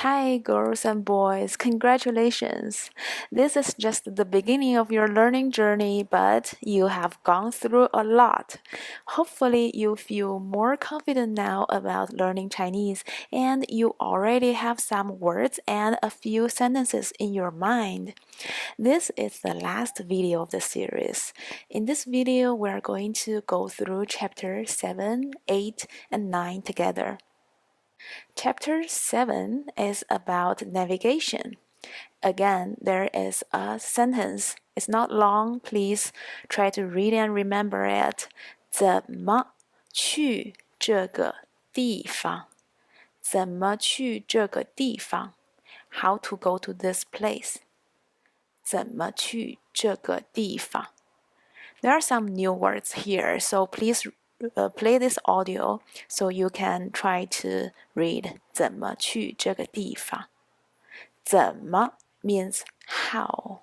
Hi, girls and boys, congratulations! This is just the beginning of your learning journey, but you have gone through a lot. Hopefully, you feel more confident now about learning Chinese and you already have some words and a few sentences in your mind. This is the last video of the series. In this video, we are going to go through chapter 7, 8, and 9 together. Chapter 7 is about navigation. Again, there is a sentence. It's not long. Please try to read and remember it. 怎么去这个地方？怎么去这个地方？ How to go to this place? 怎么去这个地方？ There are some new words here, so please play this audio so you can try to read 怎么去这个地方。怎么 means how.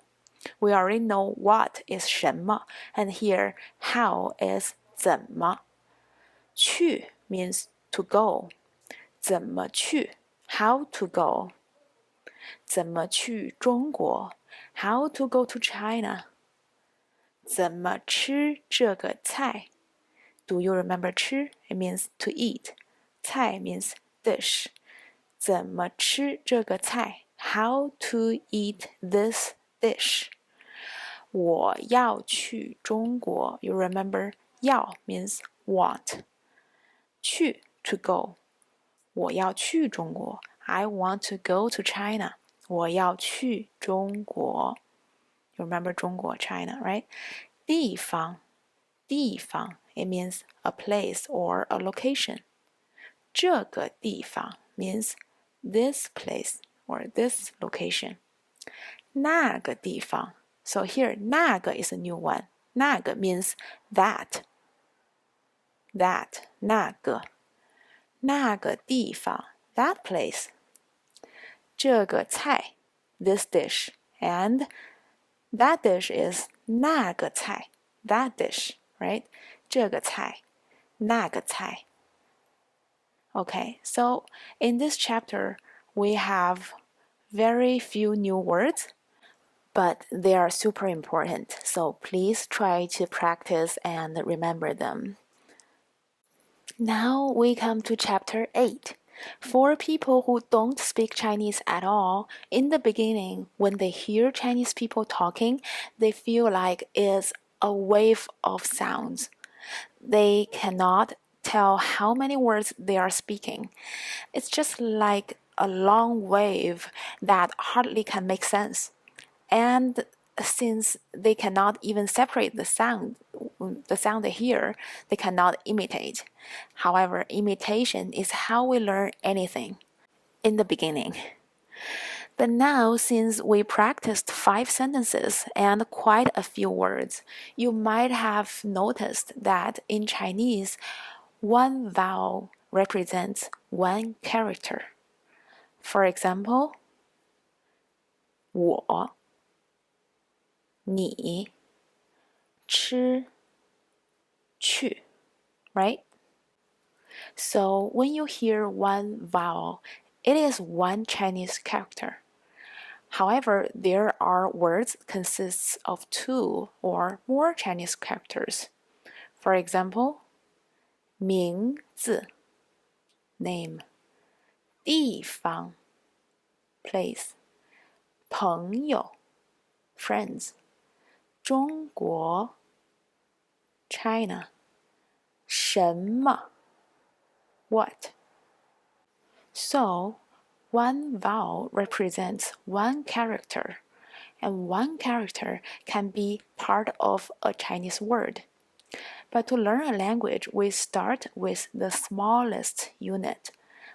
We already know what is 什么 and here how is 怎么。去 means to go. 怎么去 how to go. 怎么去中国 how to go to China. 怎么吃这个菜 Do you remember 吃 It means to eat. 菜 means dish. 怎么吃这个菜 How to eat this dish. 我要去中国 You remember 要 means want. 去 to go. 我要去中国 I want to go to China. 我要去中国 You remember 中国 China, right? 地方 It means a place or a location. 这个地方 means this place or this location. 那个地方 So here 那个 is a new one. 那个 means that. 那个那个地方 that place. 这个菜 this dish and that dish is 那个菜 that dish, right? 这个菜那个菜 Okay, so in this chapter we have very few new words, but they are super important, so please try to practice and remember them. Now we come to chapter 8. For people who don't speak Chinese at all, in the beginning, when they hear Chinese people talking, they feel like it's a wave of sounds. They cannot tell how many words they are speaking. It's just like a long wave that hardly can make sense. And since they cannot even separate the sound they hear, they cannot imitate. However, imitation is how we learn anything in the beginning. But now, since we practiced 5 sentences and quite a few words, you might have noticed that in Chinese, one vowel represents one character. For example, 我你吃去 right? So when you hear one vowel, it is one Chinese character. However, there are words consists of 2 or more Chinese characters. For example, 名字 name, 地方 place, 朋友 friends, 中国 China, 什么 what. So, one vowel represents one character, and one character can be part of a Chinese word. But to learn a language, we start with the smallest unit,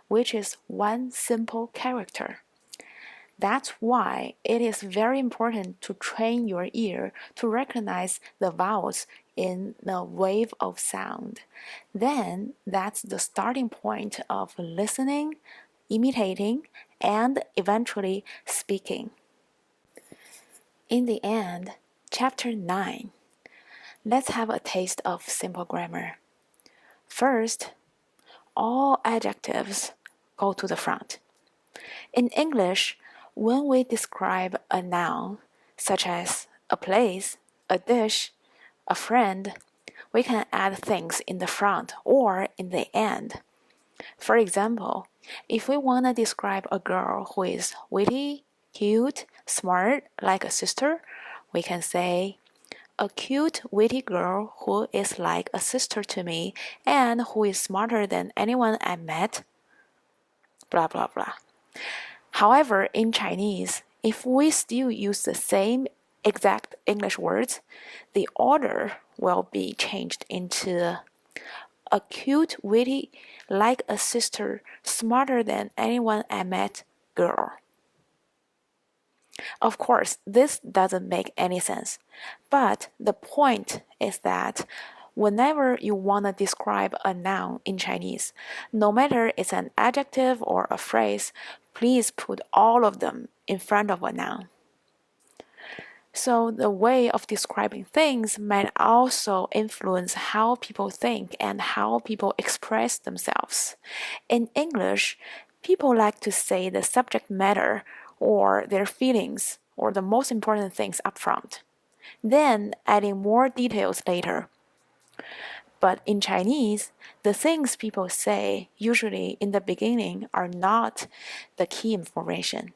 which is one simple character. That's why it is very important to train your ear to recognize the vowels in the wave of sound. Then that's the starting point of listening, imitating, and eventually speaking. In the end, chapter 9. Let's have a taste of simple grammar. First, all adjectives go to the front. In English, when we describe a noun, such as a place, a dish, a friend, we can add things in the front or in the end. For example, if we want to describe a girl who is witty, cute, smart, like a sister, we can say, a cute, witty girl who is like a sister to me and who is smarter than anyone I met, blah blah blah. However, in Chinese, if we still use the same exact English words, the order will be changed into a cute, witty, like a sister, smarter than anyone I met girl. Of course, this doesn't make any sense, but the point is that whenever you want to describe a noun in Chinese, no matter it's an adjective or a phrase, please put all of them in front of a noun. So the way of describing things might also influence how people think and how people express themselves. In English, people like to say the subject matter or their feelings or the most important things up front, then adding more details later. But in Chinese, the things people say usually in the beginning are not the key information.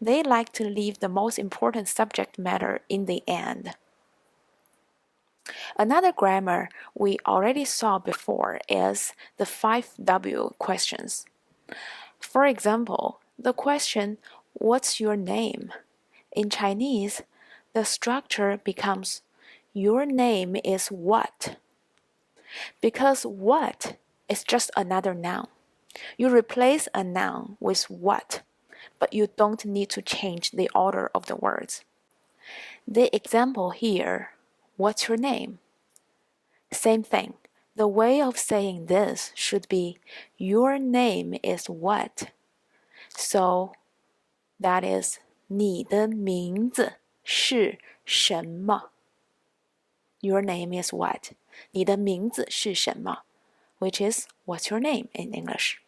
They like to leave the most important subject matter in the end. Another grammar we already saw before is the 5W questions. For example, the question, "What's your name?" In Chinese, the structure becomes, "Your name is what?" Because what is just another noun. You replace a noun with what, but you don't need to change the order of the words. The example here, "What's your name?" Same thing. The way of saying this should be, "Your name is what?" So that is, 你的名字是什么? Your name is what? 你的名字是什么? Which is, what's your name in English?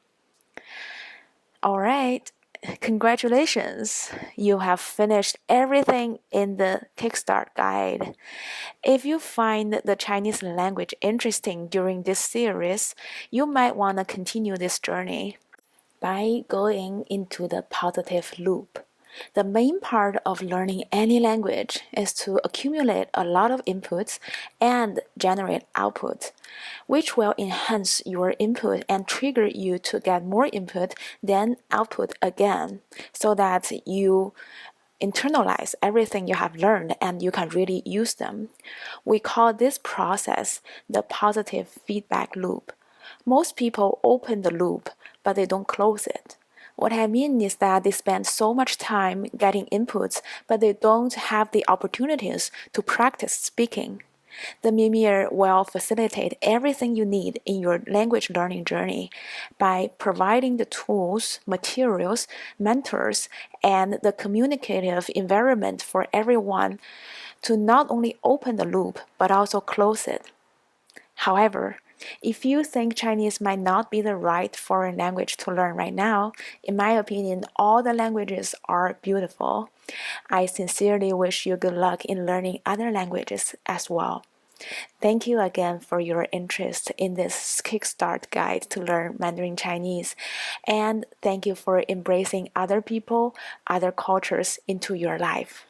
Alright, congratulations! You have finished everything in the Kickstart guide. If you find the Chinese language interesting during this series, you might want to continue this journey by going into the positive loop. The main part of learning any language is to accumulate a lot of inputs and generate output, which will enhance your input and trigger you to get more input, then output again, so that you internalize everything you have learned and you can really use them. We call this process the positive feedback loop. Most people open the loop, but they don't close it. What I mean is that they spend so much time getting inputs, but they don't have the opportunities to practice speaking. The Mimir will facilitate everything you need in your language learning journey by providing the tools, materials, mentors, and the communicative environment for everyone to not only open the loop, but also close it. However, if you think Chinese might not be the right foreign language to learn right now, in my opinion, all the languages are beautiful. I sincerely wish you good luck in learning other languages as well. Thank you again for your interest in this Kickstart guide to learn Mandarin Chinese. And thank you for embracing other people, other cultures into your life.